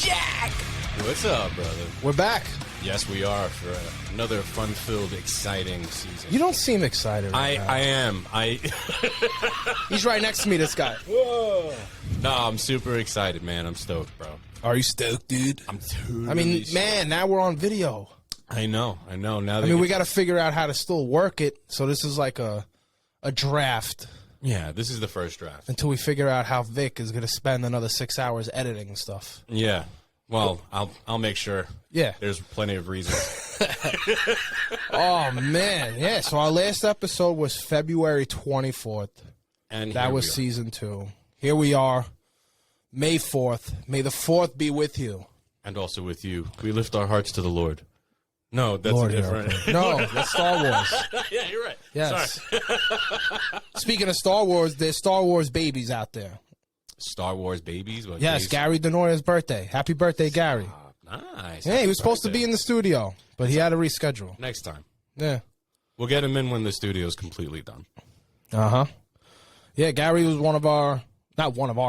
Jack! What's up, brother? We're back. Yes, we are for another fun-filled, exciting season. You don't seem excited right now. I am. He's right next to me, this guy. Whoa. No, I'm super excited, man. I'm stoked, bro. Are you stoked, dude? I'm totally I mean, stoked. man, now we're on video. I know. Now We got to figure out how to still work it. So this is like a draft. Yeah, this is the first draft. Until we figure out how Vic is going to spend another 6 hours editing stuff. Yeah. Well, I'll make sure. Yeah. There's plenty of reasons. Oh, man. Yeah, so our last episode was February 24th. And that was season 2. Here we are, May 4th. May the 4th be with you. And also with you. We lift our hearts to the Lord. No, that's Lord, different. No, that's Star Wars. Yeah, you're right. Yes. Sorry. Speaking of Star Wars, there's Star Wars babies out there. Star Wars babies? What, Yes, Gary Denoya's birthday. Happy birthday, Gary. Nice. Yeah, he was supposed to be in the studio, but he had to reschedule. Next time. Yeah. We'll get him in when the studio's completely done. Uh-huh. Yeah, Gary was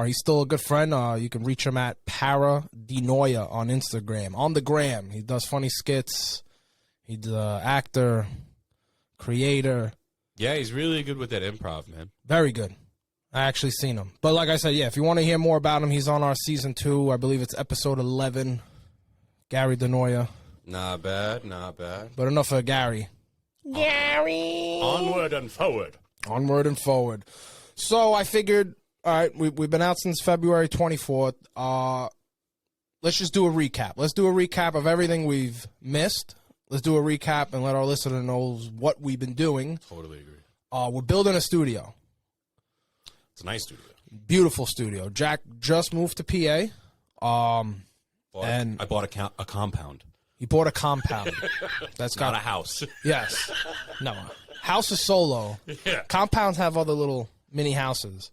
he's still a good friend. You can reach him at Para Denoya on Instagram. On the gram. He does funny skits. He's an actor, creator. Yeah, he's really good with that improv, man. Very good. I actually seen him. But like I said, yeah, if you want to hear more about him, he's on our season 2. I believe it's episode 11. Gary Denoya. Not bad. But enough of Gary. Gary! Onward and forward. Onward and forward. So I figured, all right, we've been out since February 24th. Let's just do a recap. Let's do a recap of everything we've missed. Let's do a recap and let our listener know what we've been doing. Totally agree. We're building a studio. It's a nice studio. Beautiful studio. Jack just moved to PA. I bought a compound. He bought a compound. That's Not a house. Yes. No. House is solo. Yeah. Compounds have other little mini houses.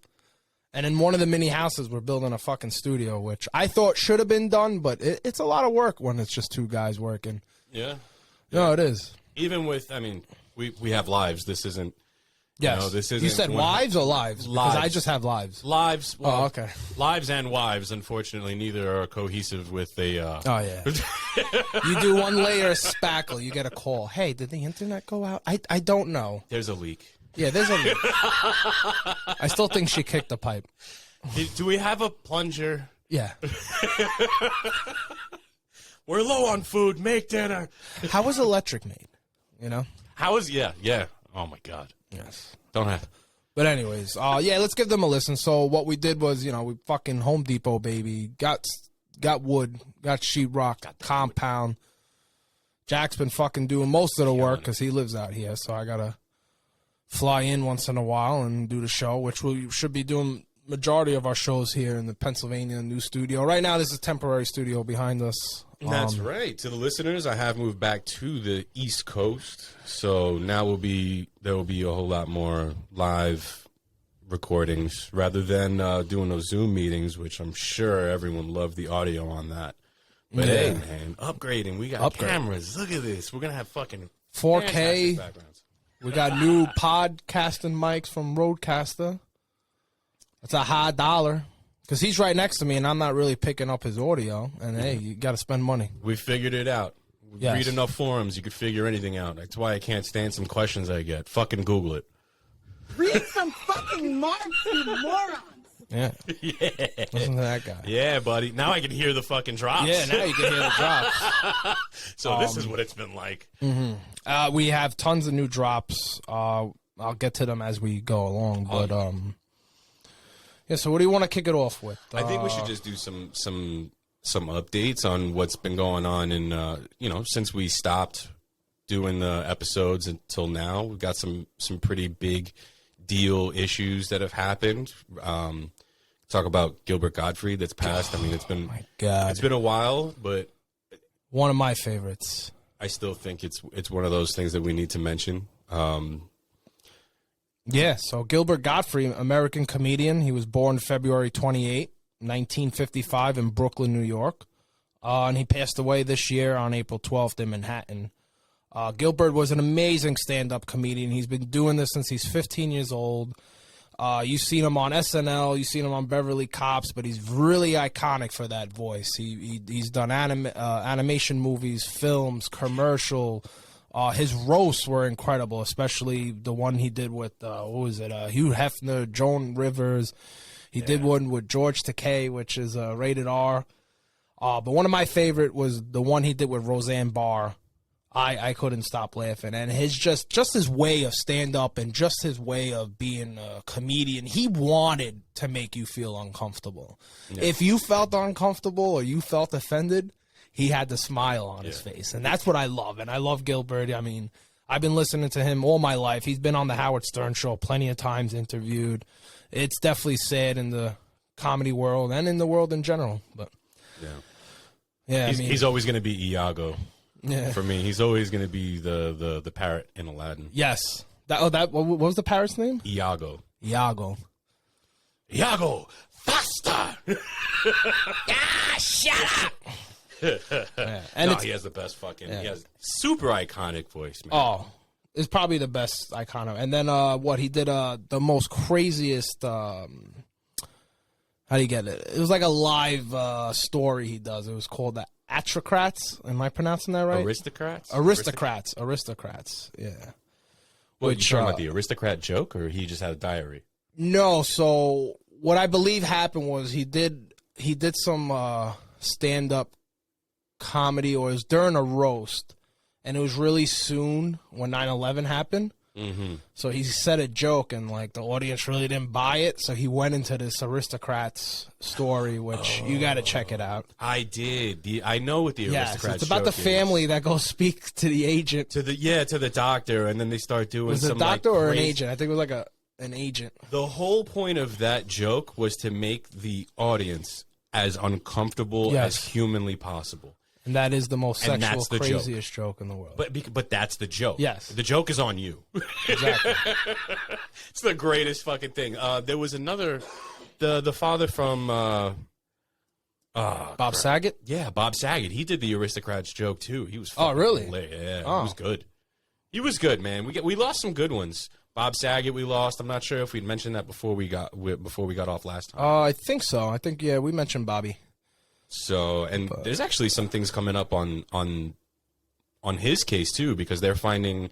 And in one of the mini houses, we're building a fucking studio, which I thought should have been done, but it's a lot of work when it's just 2 guys working. Yeah. No, it is. Even with, we have lives. This isn't. Yes. This isn't. You said wives or lives? Lives. Because I just have lives. Lives. Well, okay. Lives and wives, unfortunately, neither are cohesive with a. Oh, yeah. You do one layer of spackle, you get a call. Hey, did the internet go out? I don't know. There's a leak. Yeah, there's a leak. I still think she kicked the pipe. Do we have a plunger? Yeah. We're low on food. Make dinner. How was electric made? You know? Yeah. Oh, my God. Yes. Don't have. But anyways, let's give them a listen. So what we did was, we fucking Home Depot, baby. Got wood, got sheetrock, compound. Jack's been fucking doing most of the work because he lives out here. So I got to fly in once in a while and do the show, which we should be doing majority of our shows here in the Pennsylvania new studio. Right now, this is a temporary studio behind us. That's right. To the listeners, I have moved back to the East Coast, so now there will be a whole lot more live recordings rather than doing those Zoom meetings, which I'm sure everyone loved the audio on that. But hey, man, upgrading. We got cameras. Look at this. We're gonna have fucking 4K backgrounds. We got new podcasting mics from Rodecaster. That's a high dollar. Because he's right next to me, and I'm not really picking up his audio. And, hey, you got to spend money. We figured it out. Yes. Read enough forums, you could figure anything out. That's why I can't stand some questions I get. Fucking Google it. Read some fucking marks, you morons. Yeah. Yeah. Listen to that guy. Yeah, buddy. Now I can hear the fucking drops. Yeah, now you can hear the drops. So this is what it's been like. Mm-hmm. We have tons of new drops. I'll get to them as we go along. But, yeah, so what do you want to kick it off with? I think we should just do some updates on what's been going on in since we stopped doing the episodes until now. We've got some pretty big deal issues that have happened. Talk about Gilbert Gottfried that's passed. It's been my God. It's been a while, but one of my favorites. I still think it's one of those things that we need to mention. Yeah, so Gilbert Gottfried, American comedian. He was born February 28, 1955 in Brooklyn, New York. And he passed away this year on April 12th in Manhattan. Gilbert was an amazing stand-up comedian. He's been doing this since he's 15 years old. You've seen him on SNL, you've seen him on Beverly Cops, but he's really iconic for that voice. He's done animation movies, films, commercial. His roasts were incredible, especially the one he did with Hugh Hefner, Joan Rivers. He did one with George Takei, which is rated R. But one of my favorite was the one he did with Roseanne Barr. I couldn't stop laughing, and his just his way of stand up and just his way of being a comedian. He wanted to make you feel uncomfortable. Yeah. If you felt uncomfortable or you felt offended, he had the smile on his face, and that's what I love. And I love Gilbert. I mean, I've been listening to him all my life. He's been on the Howard Stern show plenty of times, interviewed. It's definitely sad in the comedy world and in the world in general. But yeah, he's always going to be Iago. Yeah. For me, he's always going to be the parrot in Aladdin. Yes. What was the parrot's name? Iago. Iago, faster! Shut up! And he has the best fucking. He has super iconic voice, man. Oh, it's probably the best iconic. And then what he did the most craziest. How do you get it? It was like a live story he does. It was called the Aristocrats. Am I pronouncing that right? Aristocrats. Yeah. What, you talking about the aristocrat joke, or he just had a diary? No. So what I believe happened was he did some stand up comedy, or it was during a roast, and it was really soon when 9/11 happened. Mm-hmm. So he said a joke, and like the audience really didn't buy it. So he went into this Aristocrats story, which you got to check it out. I did. I know what the Aristocrats. It's about the family that goes speak to the agent, to the doctor, and then they start doing was some. Was it a doctor like or an agent? I think it was like an agent. The whole point of that joke was to make the audience as uncomfortable as humanly possible. And that is the most sexual, craziest joke in the world. But that's the joke. Yes. The joke is on you. Exactly. It's the greatest fucking thing. There was another, the father from... Bob Saget? Yeah, Bob Saget. He did the Aristocrats joke, too. He was fucking really? Yeah, he was good. He was good, man. We lost some good ones. Bob Saget we lost. I'm not sure if we'd mentioned that before we got off last time. I think so. I think, we mentioned Bobby. So, and there's actually some things coming up on his case too, because they're finding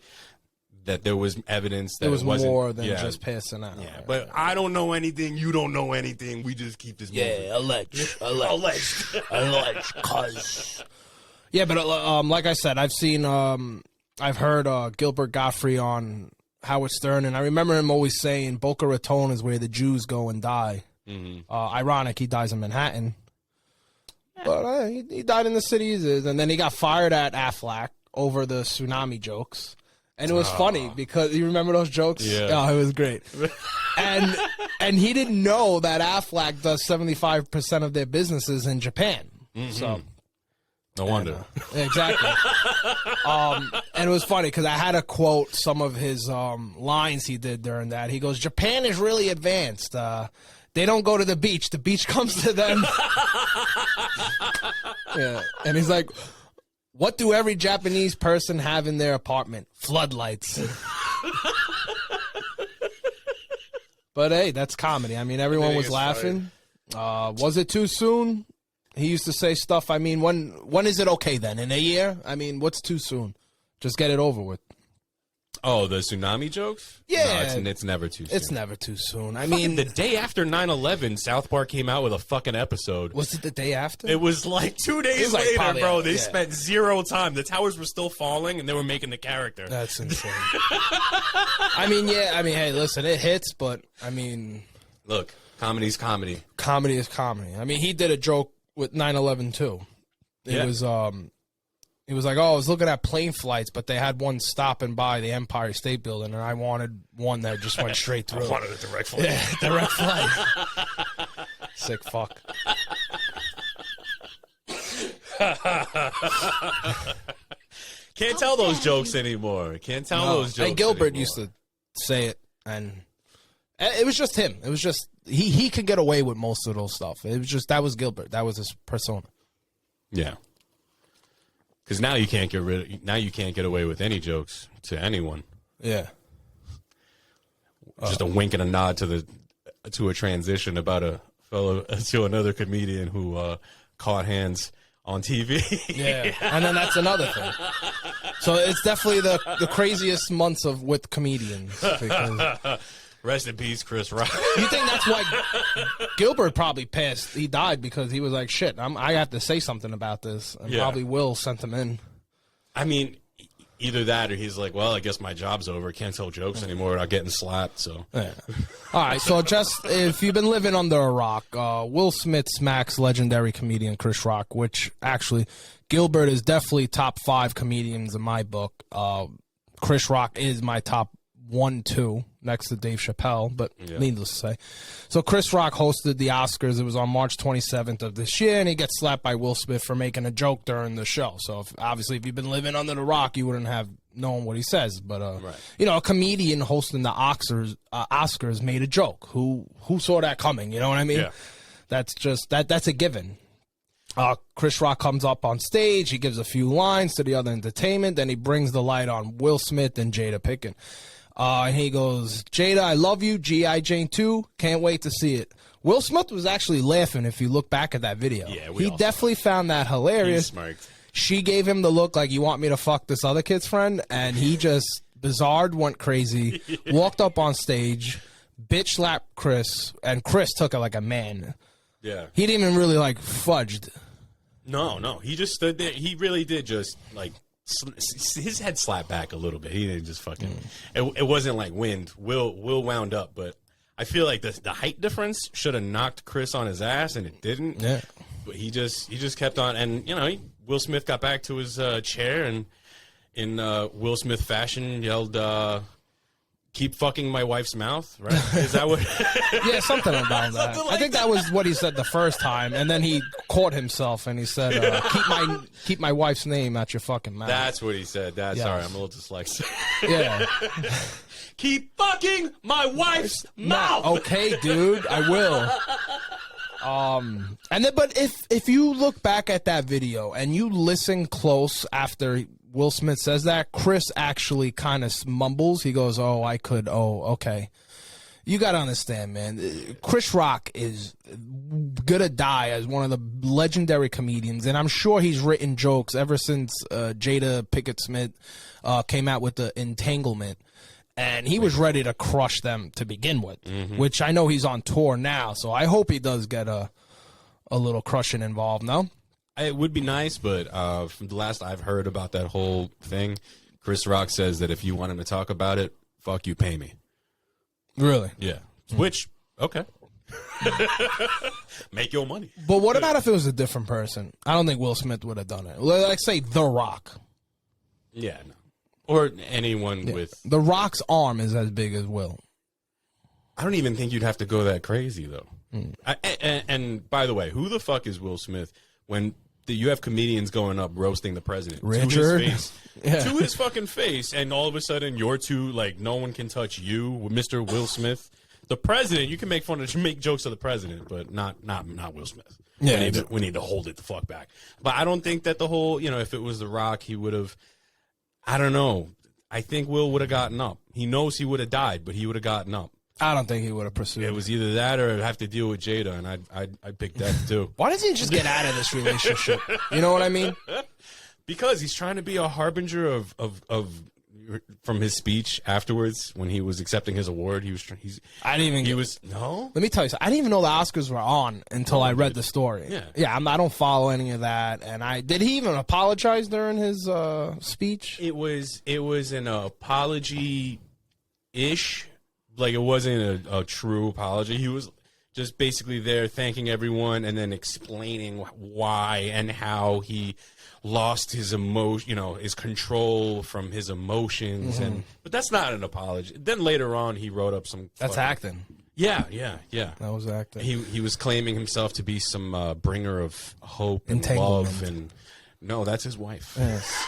that there was evidence that it was wasn't more than just passing out. Yeah, but I don't know anything. You don't know anything. We just keep this moving. Yeah, alleged, cause. Yeah, but like I said, I've heard Gilbert Gottfried on Howard Stern, and I remember him always saying Boca Raton is where the Jews go and die. Mm-hmm. Ironic, he dies in Manhattan. But he died in the city, and then he got fired at Aflac over the tsunami jokes. And it was funny because you remember those jokes? Yeah. Oh, it was great. and he didn't know that Aflac does 75% of their businesses in Japan. Mm-hmm. So no wonder. Exactly. And it was funny because I had to quote some of his lines he did during that. He goes, "Japan is really advanced. They don't go to the beach. The beach comes to them." Yeah. And he's like, "What do every Japanese person have in their apartment? Floodlights." But hey, that's comedy. I mean, everyone was laughing. Was it too soon? He used to say stuff. I mean, when is it okay then? In a year? I mean, what's too soon? Just get it over with. Oh, the tsunami jokes? Yeah. No, it's never too soon. It's never too soon. I mean, the day after 9/11, South Park came out with a fucking episode. Was it the day after? It was like 2 days later, bro. They spent zero time. The towers were still falling, and they were making the character. That's insane. I mean, hey, listen, it hits, but, I mean... Look, comedy's comedy. Comedy is comedy. I mean, he did a joke with 9/11, too. It was, He was like, "Oh, I was looking at plane flights, but they had one stopping by the Empire State Building, and I wanted one that just went straight through." I wanted a direct flight. Yeah, direct flight. Sick fuck. Can't tell those jokes anymore. Can't tell those jokes. Hey, Gilbert anymore. used to say it, and it was just him. It was just he could get away with most of those stuff. It was just that was Gilbert. That was his persona. Yeah. Because now you can't get away with any jokes to anyone. Yeah. Just a wink and a nod to the to a transition about a fellow to another comedian who caught hands on TV. Yeah, and then that's another thing. So it's definitely the craziest months with comedians. Because Rest in peace, Chris Rock. you think that's why Gilbert probably passed? He died because he was like, shit, I have to say something about this. And probably Will sent him in. I mean, either that or he's like, well, I guess my job's over. Can't tell jokes anymore without getting slapped. So, yeah. All right. So just if you've been living under a rock, Will Smith smacks legendary comedian Chris Rock, which actually Gilbert is definitely top 5 comedians in my book. Chris Rock is my top 1, 2 next to Dave Chappelle, but needless to say. So Chris Rock hosted the Oscars. It was on March 27th of this year, and he gets slapped by Will Smith for making a joke during the show. So obviously, if you've been living under the rock, you wouldn't have known what he says. But you know, a comedian hosting the Oscars made a joke. Who saw that coming? You know what I mean? Yeah. That's just that's a given. Chris Rock comes up on stage. He gives a few lines to the other entertainment. Then he brings the light on Will Smith and Jada Pinkett. And he goes, Jada, I love you. G.I. Jane 2. Can't wait to see it. Will Smith was actually laughing if you look back at that video. Yeah, he definitely found that hilarious. He smirked. She gave him the look like, you want me to fuck this other kid's friend? And he just bizarred, went crazy, walked up on stage, bitch slapped Chris, and Chris took it like a man. Yeah. He didn't even really like fudged. No. He just stood there. He really did just like his head slapped back a little bit. He didn't just fucking. It wasn't like wind. Will wound up, but I feel like the height difference should have knocked Chris on his ass, and it didn't. Yeah. But he just kept on, and you know, Will Smith got back to his chair, and in Will Smith fashion, yelled, "Keep fucking my wife's mouth." Right? Is that what? Yeah, something about that. I think that was what he said the first time, and then he caught himself and he said, keep my wife's name out your fucking mouth. That's what he said. That's Yes. sorry, I'm a little dyslexic. Yeah. Keep fucking my wife's mouth. Okay, dude, I will. And then, but if you look back at that video and you listen close after Will Smith says that, Chris actually kind of mumbles. He goes, "Oh, I could. Oh, okay." You got to understand, man. Chris Rock is gonna die as one of the legendary comedians, and I'm sure he's written jokes ever since Jada Pinkett Smith came out with the Entanglement. And he was ready to crush them to begin with, which I know he's on tour now. So I hope he does get a little crushing involved, no? It would be nice, but from the last I've heard about that whole thing, Chris Rock says that if you want him to talk about it, fuck you, pay me. Really? Yeah. Which, okay. Make your money. But what about if it was a different person? I don't think Will Smith would have done it. Like, say, The Rock. Yeah, no. Or anyone with... The Rock's arm is as big as Will. I don't even think you'd have to go that crazy, though. And by the way, who the fuck is Will Smith when you have comedians going up roasting the president Richard? to his face? Yeah. To his fucking face, and all of a sudden you're too, like, no one can touch you, Mr. Will Smith. The president, you can make jokes of the president, but not Will Smith. Yeah, we need to hold it the fuck back. But I don't think that the whole, if it was The Rock, he would have... I don't know. I think Will would have gotten up. He knows he would have died, but he would have gotten up. I don't think he would have pursued. It was either that or have to deal with Jada, and I'd pick that too. Why doesn't he just get out of this relationship? You know what I mean? Because he's trying to be a harbinger of from his speech afterwards when he was accepting his award. I didn't even. No. Let me tell you something. I didn't even know the Oscars were on until I read the story. Yeah. I don't follow any of that. And did he even apologize during his speech? It was an apology ish. Like, it wasn't a true apology. He was just basically there thanking everyone and then explaining why and how he lost his his control from his emotions. But that's not an apology. Then later on, he wrote up some... That's acting. Yeah. That was acting. He was claiming himself to be some bringer of hope and love and... No, that's his wife. Yes.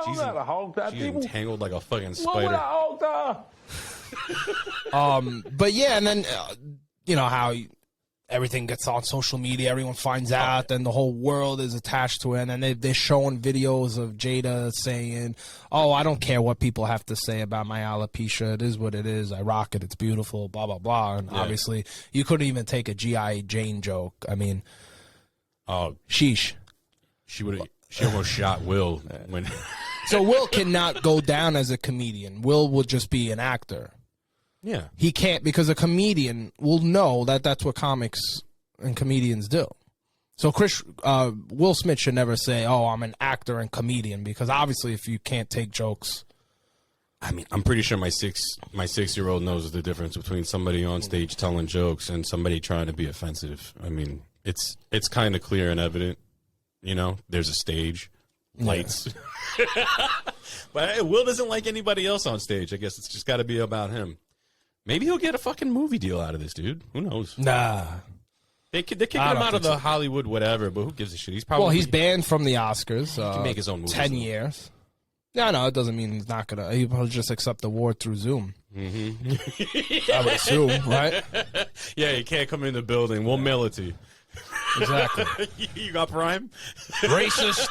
She's entangled like a fucking spider. But yeah, and then how everything gets on social media, everyone finds out, then the whole world is attached to it, and then they're showing videos of Jada saying, oh, I don't care what people have to say about my alopecia, it is what it is, I rock it, it's beautiful, blah, blah, blah, and obviously, you couldn't even take a G.I. Jane joke, I mean, sheesh. She almost shot Will when... So Will cannot go down as a comedian. Will will just be an actor. Yeah. He can't, because a comedian will know that that's what comics and comedians do. So Will Smith should never say, oh, I'm an actor and comedian, because obviously if you can't take jokes. I mean, I'm pretty sure my 6-year-old knows the difference between somebody on stage telling jokes and somebody trying to be offensive. I mean, it's kind of clear and evident. You know, there's a stage, lights. But hey, Will doesn't like anybody else on stage. I guess it's just got to be about him. Maybe he'll get a fucking movie deal out of this, dude. Who knows? Nah. They're kicking him out of the Hollywood whatever, but who gives a shit? He's probably... Well, he's banned from the Oscars. He can make his own movies. 10 years. No, it doesn't mean he's not going to... He'll just accept the award through Zoom. Mm-hmm. I would assume, right? Yeah, you can't come in the building. We'll mail it to you. Exactly. You got Prime? Racist.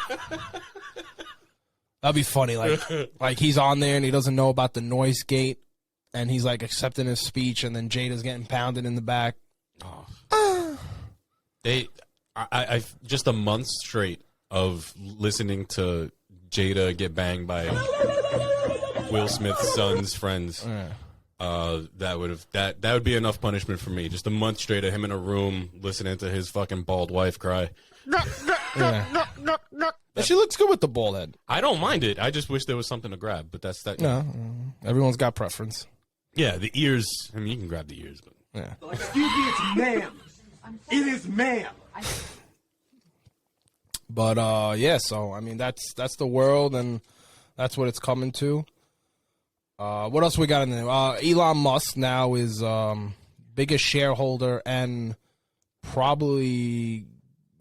That'd be funny. Like he's on there and he doesn't know about the noise gate, and he's like accepting his speech, and then Jada's getting pounded in the back. I just a month straight of listening to Jada get banged by Will Smith's son's friends. Yeah. That would be enough punishment for me. Just a month straight of him in a room listening to his fucking bald wife cry. Yeah. She looks good with the bald head. I don't mind it. I just wish there was something to grab, but that's that. No, everyone's got preference. Yeah, the ears. I mean, you can grab the ears, but yeah. Excuse me, it's ma'am. It is ma'am. But yeah. So I mean, that's the world, and that's what it's coming to. What else we got in there? Elon Musk now is biggest shareholder, and probably,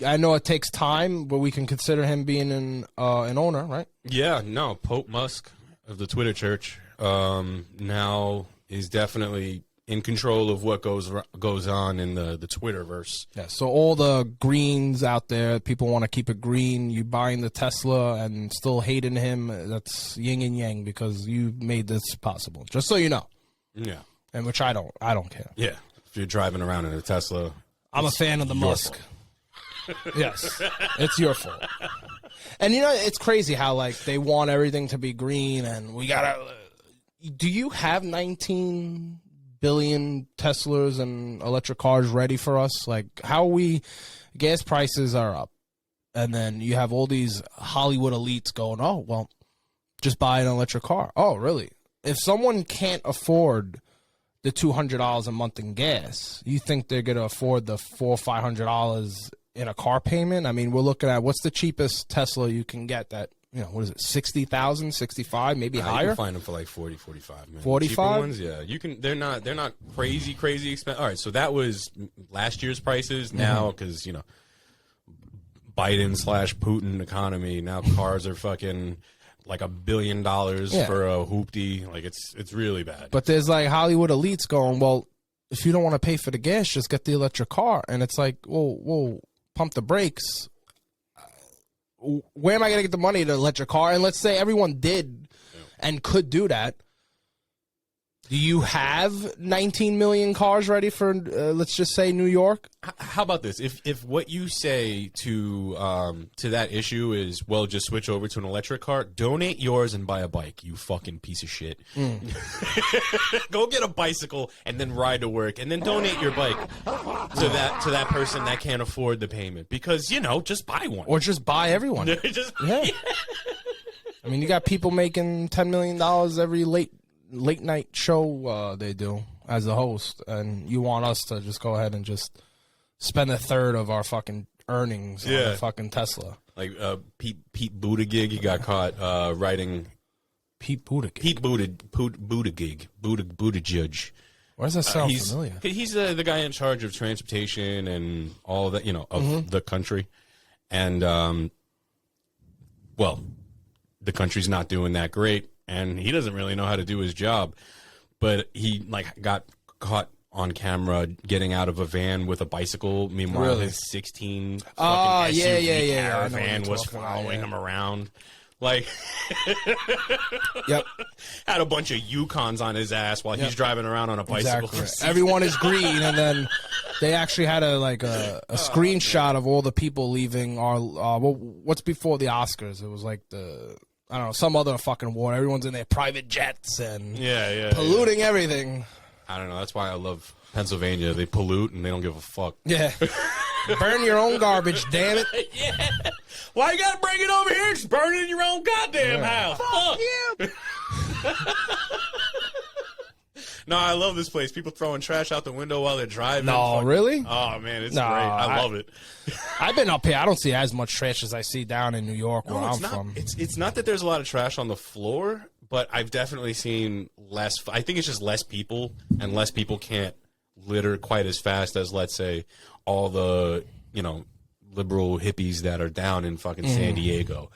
I know it takes time, but we can consider him being an owner, right? yeah, no, Pope Musk of the Twitter Church now is definitely in control of what goes on in the Twitterverse. Yeah. So all the greens out there, people want to keep it green. You buying the Tesla and still hating him. That's yin and yang, because you made this possible. Just so you know. Yeah. And which I don't care. Yeah. If you're driving around in a Tesla, I'm a fan of the Musk. Yes, it's your fault. And you know, it's crazy how like they want everything to be green, and we gotta. Do you have 19 billion Teslas and electric cars ready for us? Like, how gas prices are up, and then you have all these Hollywood elites going, oh, well, just buy an electric car. Oh, really? If someone can't afford the $200 a month in gas, you think they're going to afford the $400 or $500 in a car payment? I mean, we're looking at, what's the cheapest Tesla you can get that, you know, what is it, 60,000, 65, maybe higher? You can find them for like 40, 45. Man. 45? Ones, yeah. You can. They're not crazy expensive. All right, so that was last year's prices. Now, because you know, Biden/Putin economy. Now cars are fucking like $1 billion for a hoopty. Like it's really bad. But there's like Hollywood elites going, well, if you don't want to pay for the gas, just get the electric car. And it's like, whoa, pump the brakes. Where am I going to get the money to electric car? And let's say everyone did and could do that. Do you have 19 million cars ready for, let's just say, New York? How about this? If what you say to that issue is, well, just switch over to an electric car, donate yours and buy a bike, you fucking piece of shit. Go get a bicycle and then ride to work, and then donate your bike to that person that can't afford the payment. Because, you know, just buy one. Or just buy everyone. Yeah. I mean, you got people making $10 million every late night show they do as a host, and you want us to just go ahead and just spend a third of our fucking earnings on a fucking Tesla. Like Pete Buttigieg, he got caught writing Pete Buttigieg. Buttigieg. Why does that sound familiar? He's the guy in charge of transportation and all that, you know, of the country. And well, the country's not doing that great. And he doesn't really know how to do his job, but he like got caught on camera getting out of a van with a bicycle. Meanwhile, Really? his 16 fucking Oh, SUV yeah. caravan was following him around. Like, Yep. had a bunch of Yukons on his ass while he's driving around on a bicycle. Exactly. Everyone is green, and then they actually had a screenshot of all the people leaving our what's before the Oscars. It was like I don't know, some other fucking war. Everyone's in their private jets and polluting everything. I don't know. That's why I love Pennsylvania. They pollute and they don't give a fuck. Yeah. Burn your own garbage, damn it. Yeah. Why you gotta bring it over here? Just burn it in your own goddamn house. Fuck you! No, I love this place. People throwing trash out the window while they're driving. No, really? Oh, man, it's great. I love it. I've been up here. I don't see as much trash as I see down in New York where I'm not, from. It's not that there's a lot of trash on the floor, but I've definitely seen less. I think it's just less people, and less people can't litter quite as fast as, let's say, all the, liberal hippies that are down in fucking San Diego,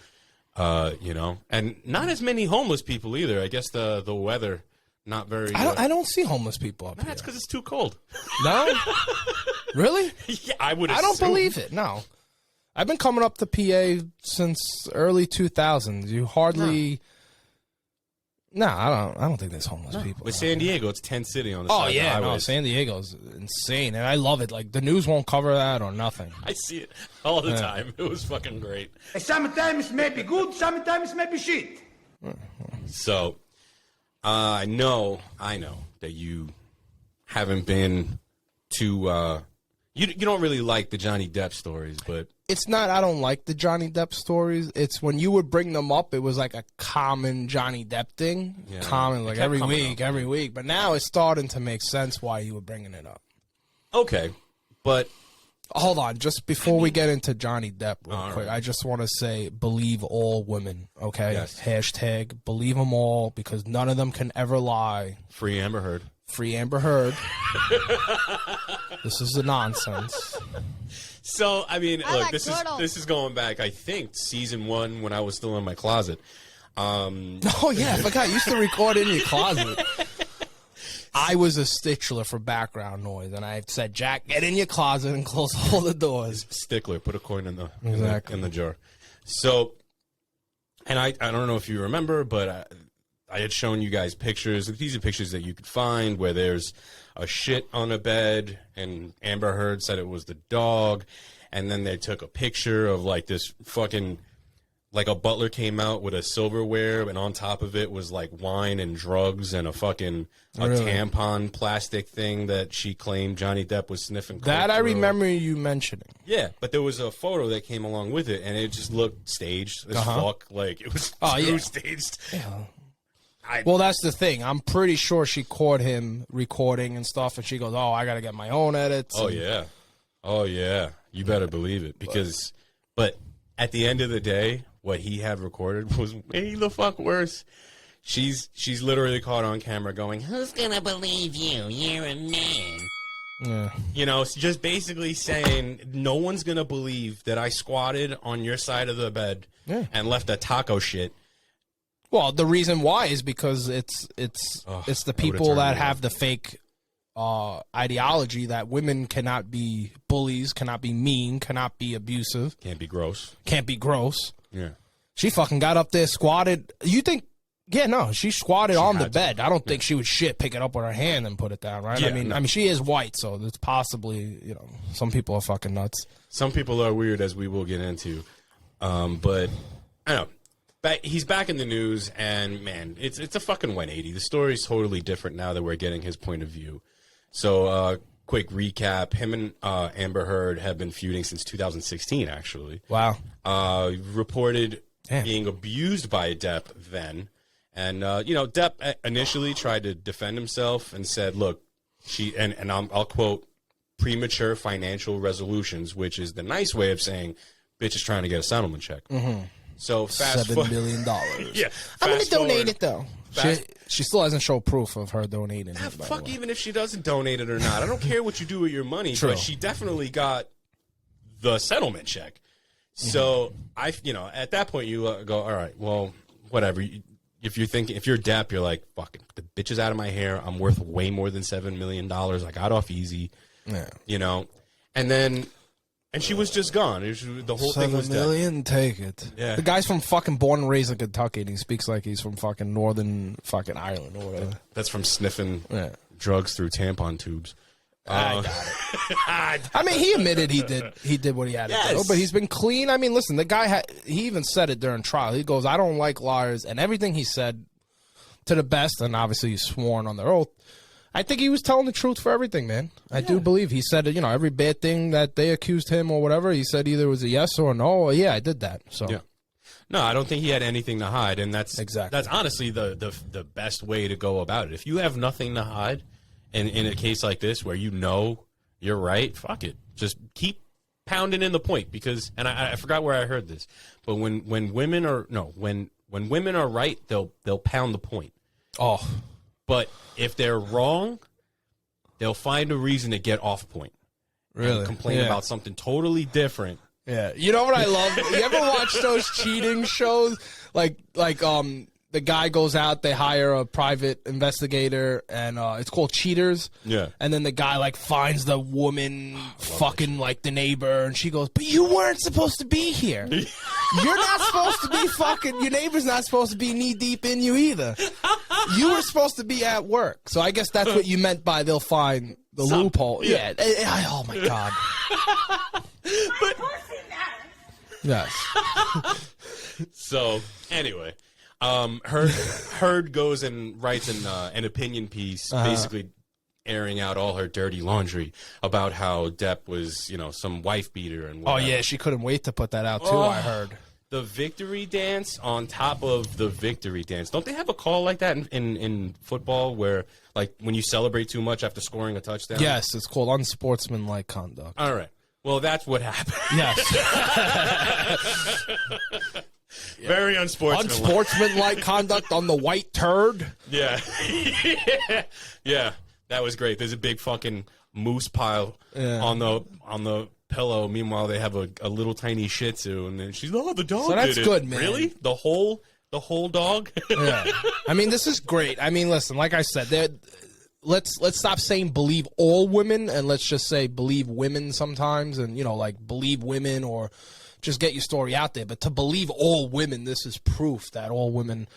and not as many homeless people either. I guess the weather not very. I don't see homeless people up here. That's because it's too cold. No, really? Yeah, I would. I don't believe it. No, I've been coming up to PA since early 2000s. You hardly. No, I don't think there's homeless people. With San Diego, it's tent city on the side Oh yeah, of the no, San Diego's insane, and I love it. Like the news won't cover that or nothing. I see it all the time. It was fucking great. Sometimes may be good, sometimes may be shit. So, I know that you haven't been too. You don't really like the Johnny Depp stories, but it's not. I don't like the Johnny Depp stories. It's when you would bring them up, it was like a common Johnny Depp thing, common like every week. But now it's starting to make sense why you were bringing it up. Okay, but hold on, just before we get into Johnny Depp, real quick, I just want to say, believe all women. Okay, Yes. Hashtag believe them all because none of them can ever lie. free Amber Heard. Free Amber Heard. This is the nonsense. So, I mean, look, like this is going back, I think, season 1 when I was still in my closet. Oh, yeah, I forgot. You used to record in your closet. I was a stickler for background noise, and I said, Jack, get in your closet and close all the doors. Stickler, put a coin in the Exactly. in the jar. So, and I don't know if you remember, but I had shown you guys pictures. These are pictures that you could find where there's a shit on a bed, and Amber Heard said it was the dog, and then they took a picture of like this fucking, like a butler came out with a silverware, and on top of it was like wine and drugs and a fucking tampon plastic thing that she claimed Johnny Depp was sniffing. That I remember you mentioning. Yeah, but there was a photo that came along with it, and it just looked staged as fuck. Like it was too staged. Yeah. Well, that's the thing. I'm pretty sure she caught him recording and stuff, and she goes, "Oh, I got to get my own edits." Oh yeah. You better believe it because, but at the end of the day, what he had recorded was way the fuck worse. She's literally caught on camera going, "Who's gonna believe you? You're a man." Yeah. Just basically saying, no one's gonna believe that I squatted on your side of the bed and left a taco shit. Well, the reason why is because it's the people that have the fake ideology that women cannot be bullies, cannot be mean, cannot be abusive, Can't be gross. can't be gross. Yeah. She fucking got up there, squatted. You think? Yeah, no, she squatted on the bed. I don't think she would pick it up with her hand and put it down, right? Yeah, I mean, she is white, so it's possibly, some people are fucking nuts. Some people are weird, as we will get into. But I don't know. He's back in the news, and man, it's a fucking 180. The story's totally different now that we're getting his point of view. So, quick recap: him and Amber Heard have been feuding since 2016. Actually, Wow. Reported Damn. being abused by Depp then, and Depp initially tried to defend himself and said, "Look, I'll quote premature financial resolutions," which is the nice way of saying, "Bitch is trying to get a settlement check." Mm-hmm. So fast $7 million. Yeah, I'm gonna fast donate forward- it though. fast- She still hasn't shown proof of her donating it. by the Fuck, way. even if she doesn't donate it or not, I don't care what you do with your money. True. But she definitely got the settlement check. So at that point you go, all right, well, whatever. if you're Depp, you're like, fucking, the bitch is out of my hair. I'm worth way more than $7 million. I got off easy. Yeah. You know? And she was just gone. The whole thing was $7 million, take it. Yeah. The guy's from fucking born and raised in Kentucky, and he speaks like he's from fucking northern fucking Ireland or whatever. That's from sniffing drugs through tampon tubes. I got it. I mean, he admitted he did what he had to do, but he's been clean. I mean, listen, the guy he even said it during trial. He goes, I don't like liars, and everything he said to the best, and obviously he's sworn on their oath. I think he was telling the truth for everything, man. I do believe he said, you know, every bad thing that they accused him or whatever, he said either it was a yes or a no. Or, yeah, I did that. So yeah. No, I don't think he had anything to hide, and that's honestly the best way to go about it. If you have nothing to hide, and in a case like this where you know you're right, fuck it, just keep pounding in the point. Because, and I forgot where I heard this, but when women are when women are right, they'll pound the point. Oh. But if they're wrong, they'll find a reason to get off point. Really? And complain about something totally different. Yeah. You know what I love? You ever watch those cheating shows? Like the guy goes out, they hire a private investigator, and it's called Cheaters. Yeah. And then the guy, like, finds the woman fucking, like, the neighbor, and she goes, but you weren't supposed to be here. You're not supposed to be fucking, your neighbor's not supposed to be knee-deep in you either. You were supposed to be at work. So I guess that's what you meant by they'll find the loophole. Yeah. Oh, my God. But, yes. So, anyway. Heard goes and writes an opinion piece, basically airing out all her dirty laundry about how Depp was, you know, some wife beater and whatever. Oh yeah, she couldn't wait to put that out too. I heard the victory dance on top of the victory dance. Don't they have a call like that in football where, like, when you celebrate too much after scoring a touchdown? Yes, it's called unsportsmanlike conduct. All right. Well, that's what happened. Yes. Very unsportsmanlike. Unsportsmanlike conduct on the white turd. Yeah. Yeah. That was great. There's a big fucking moose pile on the pillow. Meanwhile, they have a little tiny Shih Tzu, and then she's, oh, the dog. So that's did good, it. man. Really? The whole dog? Yeah. I mean, this is great. I mean, listen, like I said, let's stop saying believe all women, and let's just say believe women sometimes, and, you know, like, believe women or just get your story out there. But to believe all women, this is proof that all women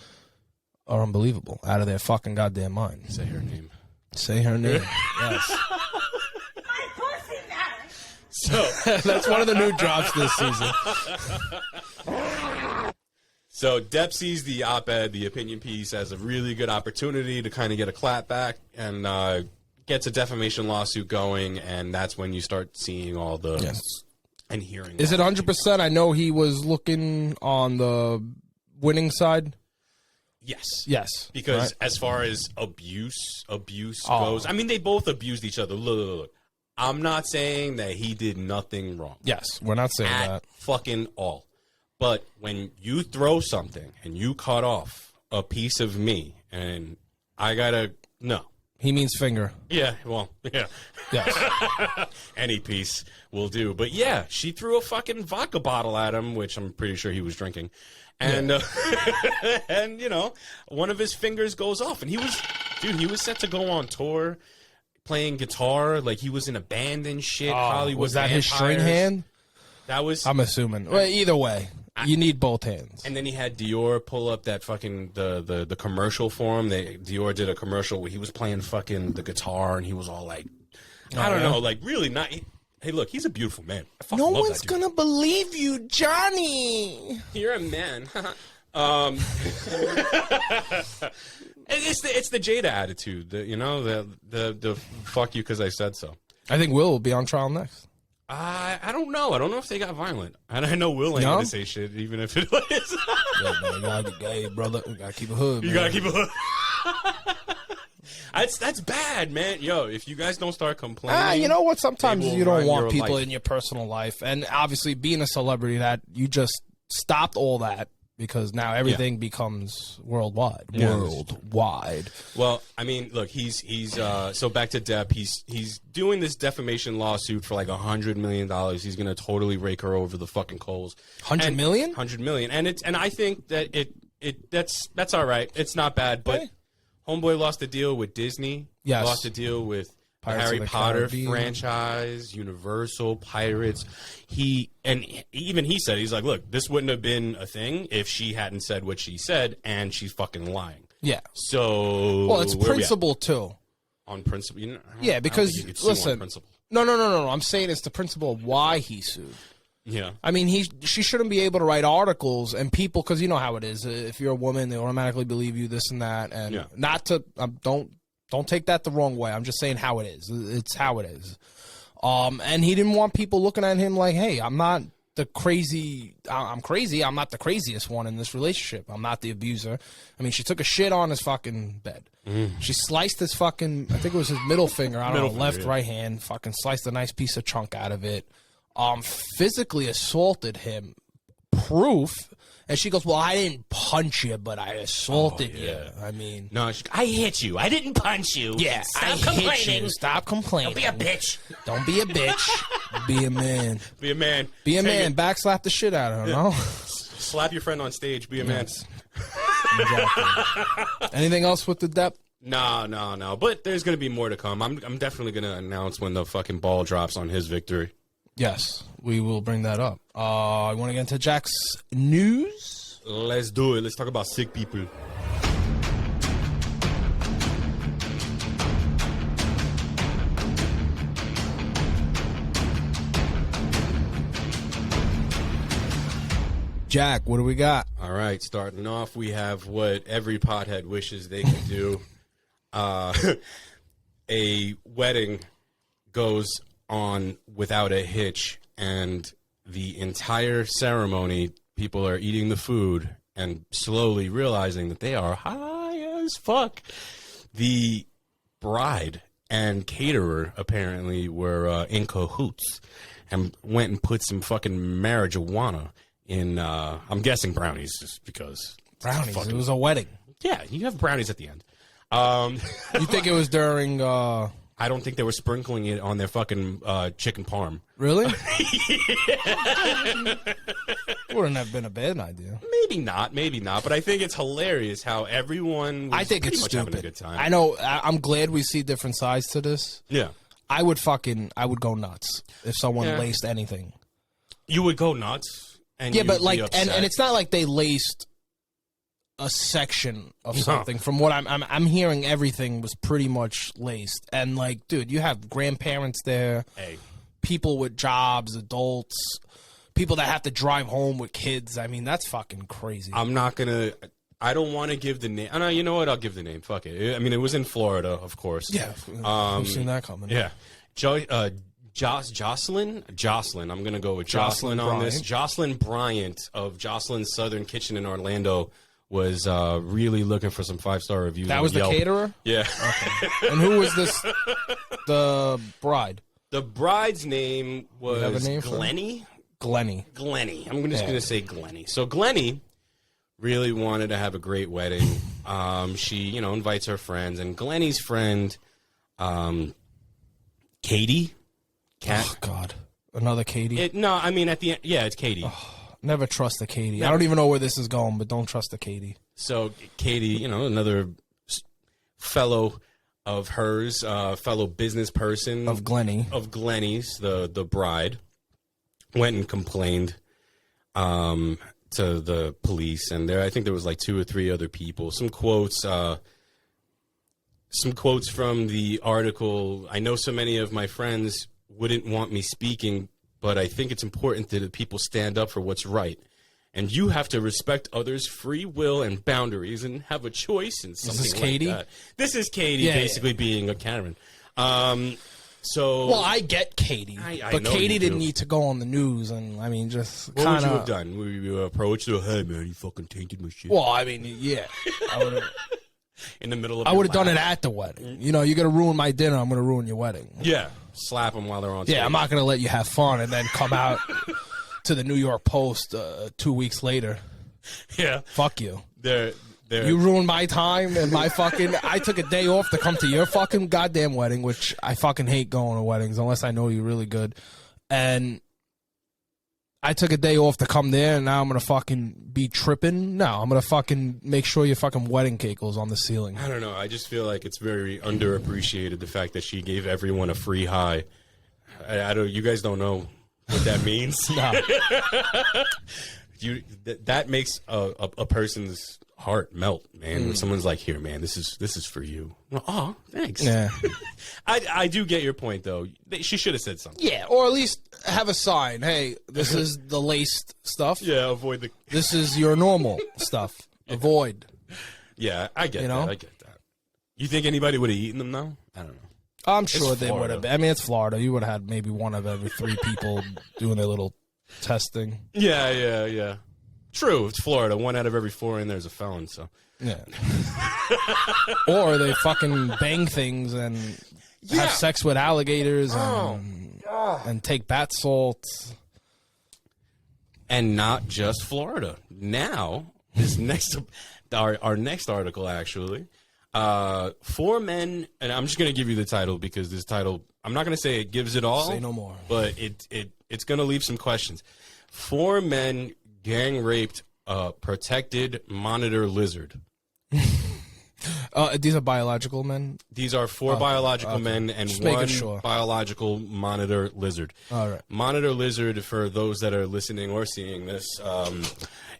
are unbelievable, out of their fucking goddamn mind. Say her name. Say her name. Yes. My pussy now. So that's one of the new drops this season. So Depp sees the op-ed, the opinion piece, as a really good opportunity to kind of get a clap back, and gets a defamation lawsuit going, and that's when you start seeing all the and hearing. Is it 100%? I know he was looking on the winning side. Yes. Because as far as abuse goes, I mean, they both abused each other. Look. I'm not saying that he did nothing wrong. Yes, we're not saying at that. Fucking all. But when you throw something and you cut off a piece of me, and I gotta no. He means finger. Yeah, well, yeah. Yes. Any piece will do. But yeah, she threw a fucking vodka bottle at him, which I'm pretty sure he was drinking. And, and you know, one of his fingers goes off. And he was set to go on tour playing guitar. Like, he was in a band and shit. Hollywood was that Vampires. his string hand? That was... I'm assuming. Well, either way, you need both hands. And then he had Dior pull up that fucking the commercial for him. Dior did a commercial where he was playing fucking the guitar, and he was all like, I don't know, like really not. Hey, look, he's a beautiful man. No one's gonna believe you, Johnny. You're a man. It's the Jada attitude, you know, the fuck you because I said so. I think Will be on trial next. I don't know. I don't know if they got violent. And I know Will ain't gonna say shit, even if it is. Yeah, man, you gotta be gay, brother. You gotta keep a hood, man. You gotta keep a hood. That's bad, man. Yo, if you guys don't start complaining, you know what? Sometimes you don't want people life. in your personal life, and obviously being a celebrity, that you just stopped all that because now everything becomes worldwide. Yeah. Worldwide. Well, I mean, look, he's so back to Depp. He's doing this defamation lawsuit for like $100 million. He's gonna totally rake her over the fucking coals. $100 million? $100 million, and I think that That's all right. It's not bad, but Okay. Homeboy lost a deal with Disney. Yes. Lost a deal with the Pirates Harry of the Potter Caribbean. franchise, Universal, Pirates. Even he said, he's like, look, this wouldn't have been a thing if she hadn't said what she said, and she's fucking lying. Yeah. So, Well, it's where we at? principle too. On principle. I don't Yeah, because think you could sue on listen, principle. no. I'm saying it's the principle of why he sued. Yeah. I mean, she shouldn't be able to write articles and people, because you know how it is. If you're a woman, they automatically believe you this and that, and Yeah. not to don't take that the wrong way. I'm just saying how it is. It's how it is. And he didn't want people looking at him like, hey, I'm not the crazy. I'm crazy. I'm not the craziest one in this relationship. I'm not the abuser. I mean, she took a shit on his fucking bed. She sliced his fucking, I think it was his middle finger. I don't know, left, right hand. Fucking sliced a nice piece of chunk out of it. Physically assaulted him. Proof. And she goes, well, I didn't punch you, but I assaulted you. I mean, No, I hit you. I didn't punch you. yeah, Stop I hit complaining. you. Stop complaining. Be a bitch. Don't be a bitch. Be a man. Be a man. Be a Take man. it. Backslap the shit out of her, no? Slap your friend on stage. Be a man. Exactly. Anything else with the Depp? No. But there's going to be more to come. I'm definitely going to announce when the fucking ball drops on his victory. Yes, we will bring that up. I want to get into Jack's news. Let's do it. Let's talk about sick people. Jack, what do we got? All right, starting off, we have what every pothead wishes they could do. A wedding goes on without a hitch, and the entire ceremony, people are eating the food and slowly realizing that they are high as fuck. The bride and caterer apparently were in cahoots and went and put some fucking marijuana in, I'm guessing brownies, just because. Brownies. Fucking- It was a wedding. Yeah, you have brownies at the end. You think it was during, I don't think they were sprinkling it on their fucking chicken parm. really? Wouldn't have been a bad idea. Maybe not. But I think it's hilarious how everyone was I think pretty it's much stupid. having a good time. I know. I'm glad we see different sides to this. Yeah. I would go nuts if someone Yeah. laced anything. You would go nuts. And Yeah, you'd but be like, upset. and it's not like they laced a section of something. From what I'm hearing, everything was pretty much laced. And like, dude, you have grandparents there, Hey, people with jobs, adults, people that have to drive home with kids. I mean, that's fucking crazy. I don't want to give the name. Oh, no, you know what? I'll give the name. Fuck it. I mean, it was in Florida, of course. Yeah, we've seen that coming. Yeah. Jocelyn. I'm going to go with Jocelyn on this. Bryant. Jocelyn Bryant of Jocelyn's Southern Kitchen in Orlando was really looking for some 5-star reviews. That on was the Yelp. caterer? Yeah. And who was this? The bride? The bride's name was have a name for her? Glennie. Glennie. Glennie. I'm just going to say Glennie. So Glennie really wanted to have a great wedding. She, invites her friends, and Glennie's friend, Katie. Oh, God. Another Katie. At the end, yeah, it's Katie. Never trust the Katie. I don't even know where this is going, but don't trust the Katie. So Katie, another fellow of hers, fellow business person Of Glennie. of Glennie's, the bride, went and complained to the police, and I think there was like 2 or 3 other people. Some quotes from the article. I know so many of my friends wouldn't want me speaking, but I think it's important that people stand up for what's right. And you have to respect others' free will and boundaries and have a choice in something this like Katie? that. This is Katie Yeah, basically being a Karen. So I get Katie, I but know Katie you didn't do. need to go on the news, and I mean, just what would you have kind of. done? Would you approach her? Hey man, you fucking tainted my shit. Well, I mean, yeah, I would have. In the middle of I your would have done it lap. at the wedding. You're gonna ruin my dinner. I'm gonna ruin your wedding. Yeah, slap them while they're on stage. Yeah, I'm not gonna let you have fun and then come out to the New York Post 2 weeks later. Yeah, Fuck you. they're You ruined my time and my fucking. I took a day off to come to your fucking goddamn wedding, which I fucking hate going to weddings unless I know you really good. And I took a day off to come there, and now I'm gonna fucking be tripping. No, I'm gonna fucking make sure your fucking wedding cake goes on the ceiling. I don't know. I just feel like it's very underappreciated, the fact that she gave everyone a free high. I don't. You guys don't know what that means. No. That makes a person's heart melt, man. When someone's like, "Here, man, this is for you." Well, oh, thanks. Yeah. I do get your point, though. She should have said something. Yeah, or at least have a sign. Hey, this is the laced stuff. Yeah, avoid the. This is your normal stuff. Avoid. Yeah, I get that. I get that. You think anybody would have eaten them, though? I don't know. I'm sure It's they would Florida. have. I mean, it's Florida. You would have had maybe one of every 3 people doing their little testing. Yeah. True, it's Florida. 1 out of every 4 in there is a felon, so. Yeah. Or they fucking bang things and have sex with alligators and take bath salts. And not just Florida. Now, this next, our next article, actually, 4 men, and I'm just going to give you the title because this title, I'm not going to say it gives it all. Say no more. But it's going to leave some questions. 4 men gang raped a protected monitor lizard. These are biological men? These are 4 biological men and Just 1 making sure. biological monitor lizard. All right. Monitor lizard, for those that are listening or seeing this,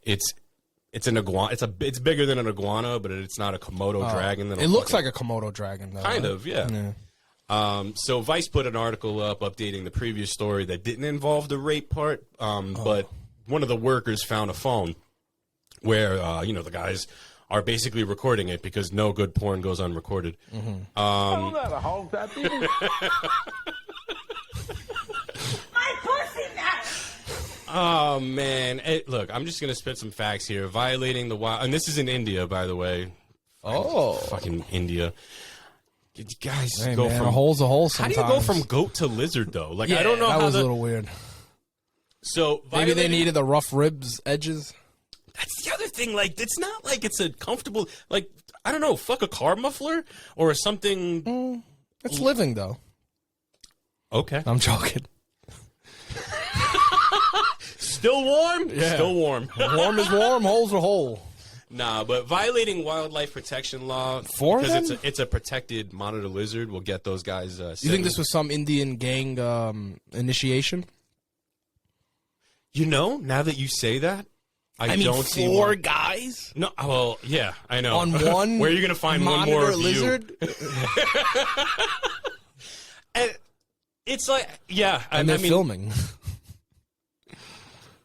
it's an iguana. It's bigger than an iguana, but it's not a Komodo dragon. It looks like a Komodo dragon, though. Kind right? of, yeah. So Vice put an article up updating the previous story that didn't involve the rape part, but one of the workers found a phone where the guys are basically recording it because no good porn goes unrecorded. My pussy now. Oh man! Look, I'm just gonna spit some facts here. Violating the wild, and this is in India, by the way. Oh, Fucking India! You guys hey, go man, from a hole's a hole. How do Sometimes. you go from goat to lizard though? Like Yeah, I don't know that how was a little weird. So Maybe they needed the rough ribs edges. That's the other thing. Like, it's not like it's a comfortable. Like, I don't know. Fuck a car muffler or something. It's living though. Okay. I'm joking. Still warm. Yeah. Still warm. Warm is warm. Hole's a hole. Nah, but violating wildlife protection law For because them? it's a protected monitor lizard will get those guys. You think this was some Indian gang initiation? You know, now that you say that, I mean, don't see 4 why- guys No, well, yeah, I know. on one. Where are you gonna find one monitor more of you? lizard? And it's like, yeah, And they're I mean, filming.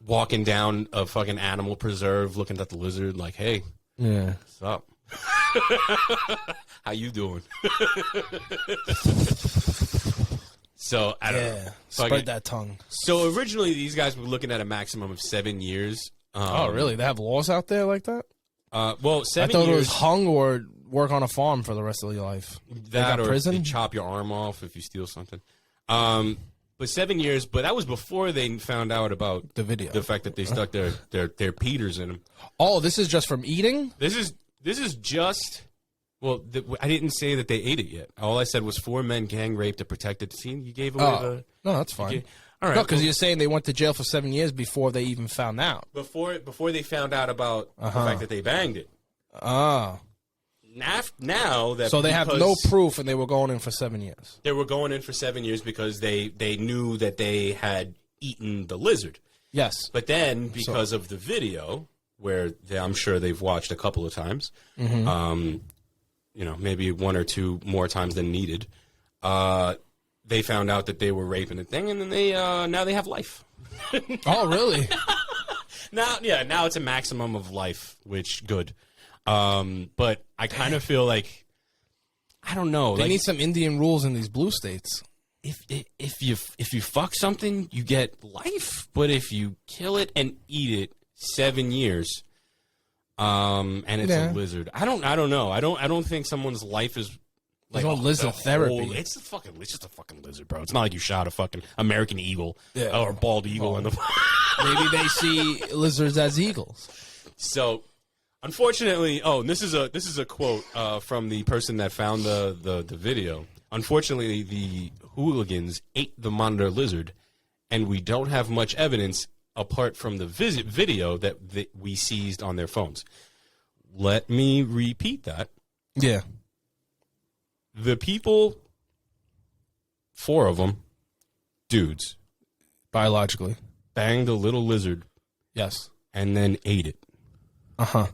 walking down a fucking animal preserve, looking at the lizard, like, hey, Yeah. what's up? How you doing? So I don't know. Yeah. Fucking- Spread that tongue. So originally, these guys were looking at a maximum of 7 years. Oh, really? They have laws out there like that? Well, I 7 thought years. it was hung or work on a farm for the rest of your life. that got or prison? they chop your arm off if you steal something. But 7 years. But that was before they found out about The video. the fact that they stuck their Peters in them. Oh, this is just from eating? This is just. Well, I didn't say that they ate it yet. All I said was 4 men gang raped a protected scene. You gave away Oh, no, that's fine. all right. No, because well, you're saying they went to jail for 7 years before they even found out. before they found out about the fact that they banged it. Oh. Now that So they have no because proof and they were going in for 7 years. they were going in for 7 years because they knew that they had eaten the lizard. Yes. But then because of the video, where I'm sure they've watched a couple of times, maybe 1 or 2 more times than needed, they found out that they were raping the thing, and then now they have life. Oh, really? Now it's a maximum of life, which good. But I kind of feel like I don't know. They Like, need some Indian rules in these blue states. if you fuck something, you get life. But if you kill it and eat it, 7 years. And it's a lizard. I don't know. I don't think someone's life is like no lizard therapy. It's just a fucking lizard, bro. It's not like you shot a fucking American eagle or a bald eagle in the. Maybe they see lizards as eagles. So, unfortunately, this is a quote from the person that found the video. Unfortunately, the hooligans ate the monitor lizard, and we don't have much evidence apart from the video that we seized on their phones. Let me repeat that. Yeah. The people, 4 of them, dudes, Biologically. banged a little lizard Yes. and then ate it. Uh-huh.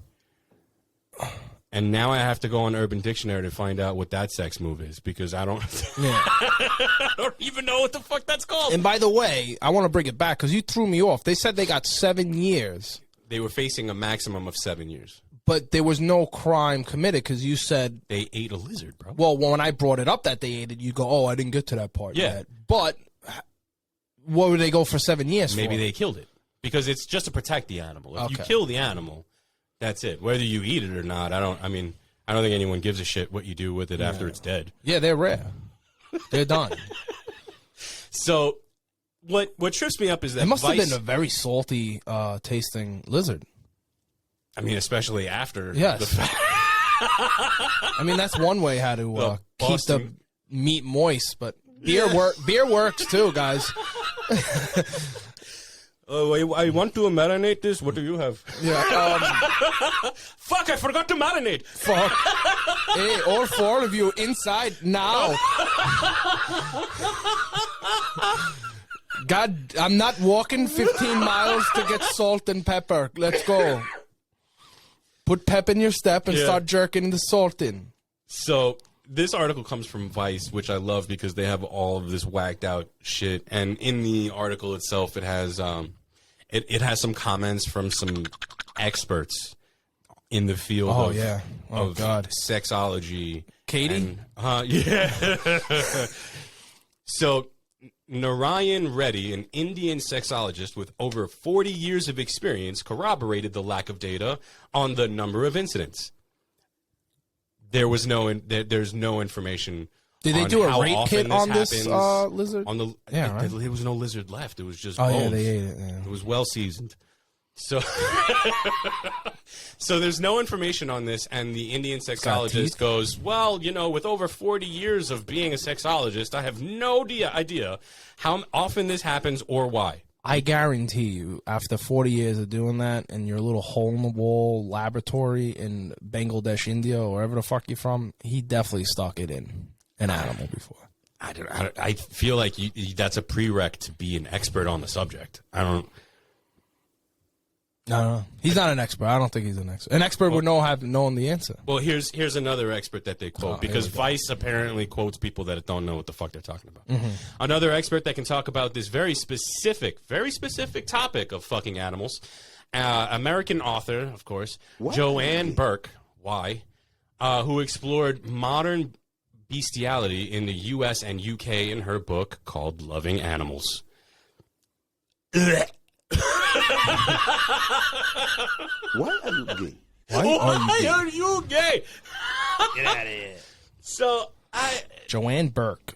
And now I have to go on Urban Dictionary to find out what that sex move is, because I don't, Yeah. I don't even know what the fuck that's called. And by the way, I want to bring it back because you threw me off. They said they got 7 years, They were facing a maximum of 7 years. but there was no crime committed because you said, They ate a lizard, bro. well, when I brought it up that they ate it, you go, oh, I didn't get to that part Yeah. yet. But what would they go for 7 years Maybe for? they killed it because it's just to protect the animal. If you Okay. kill the animal, that's it. Whether you eat it or not, I don't think anyone gives a shit what you do with it after it's dead. Yeah, they're rare. They're done. So what trips me up is that It must have Vice, been a very salty tasting lizard. I mean, especially after Yes. the fact. I mean, that's one way how to Well, keep the Boston- meat moist, but beer works too, guys. I want to marinate this. What do you have? Yeah. Fuck, I forgot to marinate. Fuck. Hey, all 4 of you inside now. God, I'm not walking 15 miles to get salt and pepper. Let's go. Put pep in your step and Yeah. start jerking the salt in. So this article comes from Vice, which I love because they have all of this whacked out shit. And in the article itself, it has it has some comments from some experts in the field Oh, of, yeah. Oh, of God. sexology. Katie? Yeah. So Narayan Reddy, an Indian sexologist with over 40 years of experience, corroborated the lack of data on the number of incidents. There's no information. Did they on do a how rape often kit on this happens. lizard? On the Yeah, right. there was no lizard left. It was just Oh, bones. yeah, they ate it. Yeah. It was well seasoned. So, so there's no information on this, and the Indian teeth? sexologist goes, well, with over 40 years of being a sexologist, I have no idea how often this happens or why. I guarantee you, after 40 years of doing that in your little hole-in-the-wall laboratory in Bangladesh, India, or wherever the fuck you're from, he definitely stuck it in an animal before. I feel like that's a prereq to be an expert on the subject. No. He's not an expert. I don't think he's an expert. An expert would have known the answer. Well, here's another expert that they quote, because here we go. Vice apparently quotes people that don't know what the fuck they're talking about. Mm-hmm. Another expert that can talk about this very specific topic of fucking animals, American author, of course, Joanne Burke, who explored modern bestiality in the U.S. and U.K. in her book called Loving Animals. Why are you gay? Why are you gay? Get out of here. So Joanne Burke.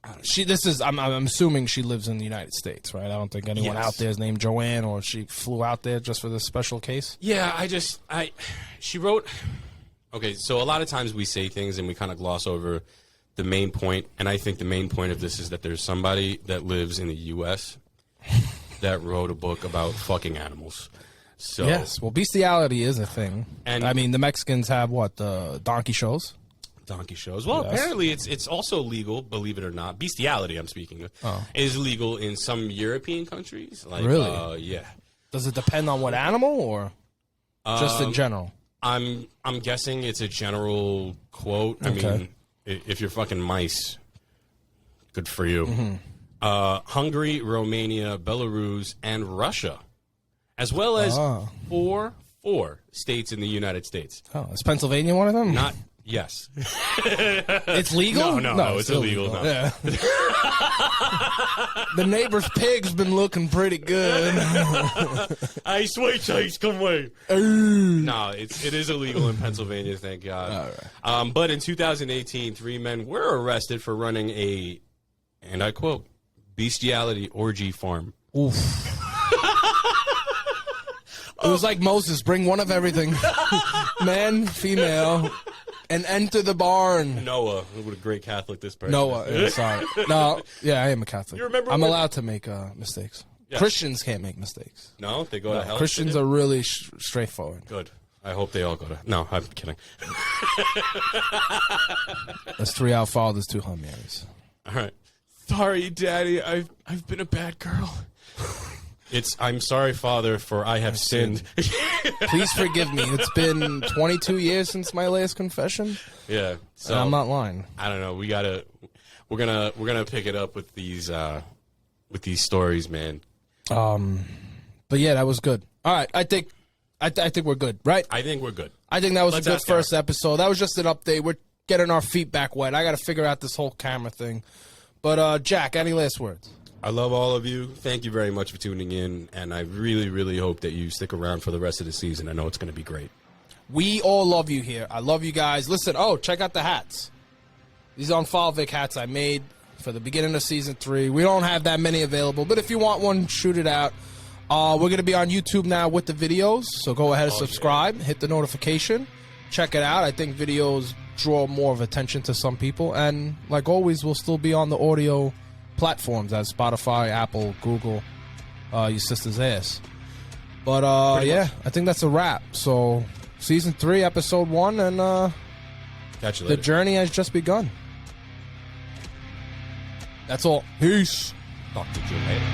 I'm assuming she lives in the United States, right? I don't think anyone Yes. out there is named Joanne, or she flew out there just for this special case. yeah, she wrote. Okay, so a lot of times we say things and we kind of gloss over the main point, and I think the main point of this is that there's somebody that lives in the U.S. that wrote a book about fucking animals. So Yes, well, bestiality is a thing. And- I mean, the Mexicans have the donkey shows. donkey shows. Well, Yes. apparently it's also legal, believe it or not. Bestiality, I'm speaking of, is legal in some European countries. Like, Really? yeah. Does it depend on what animal, or just in general? I'm guessing it's a general quote. I Okay. mean, if you're fucking mice, good for you. Mm-hmm. Hungary, Romania, Belarus, and Russia, as well as four states in the United States. Oh, is Pennsylvania one of them? Not yes. It's legal? No, it's illegal. No. Yeah. The neighbor's pig's been looking pretty good. Hey, sweet cheese, come away. No, it is illegal in Pennsylvania, thank God. All right. But in 2018, 3 men were arrested for running a, and I quote, bestiality orgy farm. Oof. It was like Moses, bring one of everything. Man, female, and enter the barn. Noah, what a great Catholic this person Noah, is. yeah, sorry. No, yeah, I am a Catholic. You remember I'm when- allowed to make mistakes. Yeah. Christians can't make mistakes. No, they go to hell. Christians are really straightforward. Good. I hope they all go to. No, I'm kidding. That's 3 Our Fathers, 2 Hail Marys. All right. Sorry, Daddy. I've been a bad girl. I'm sorry, Father, for I have sinned. Please forgive me. It's been 22 years since my last confession. Yeah. So And I'm not lying. I don't know. We're gonna pick it up with these stories, man. But yeah, that was good. All right, I think we're good, right? I think we're good. I think that was Let's a good ask first Eric. episode. That was just an update. We're getting our feet back wet. I got to figure out this whole camera thing. But Jack, any last words? I love all of you. Thank you very much for tuning in, and I really, really hope that you stick around for the rest of the season. I know it's going to be great. We all love you here. I love you guys. Listen, check out the hats. These UnFollowVic hats I made for the beginning of season 3. We don't have that many available, but if you want one, shoot it out. We're going to be on YouTube now with the videos, so go ahead and subscribe, hit the notification, check it out. I think videos draw more of attention to some people, and like always, we'll still be on the audio platforms as Spotify, Apple, Google, your sister's ass. But yeah, I think that's a wrap. So season 3, episode 1, and Catch you the later. journey has just begun. That's all. Peace. Talk to you later.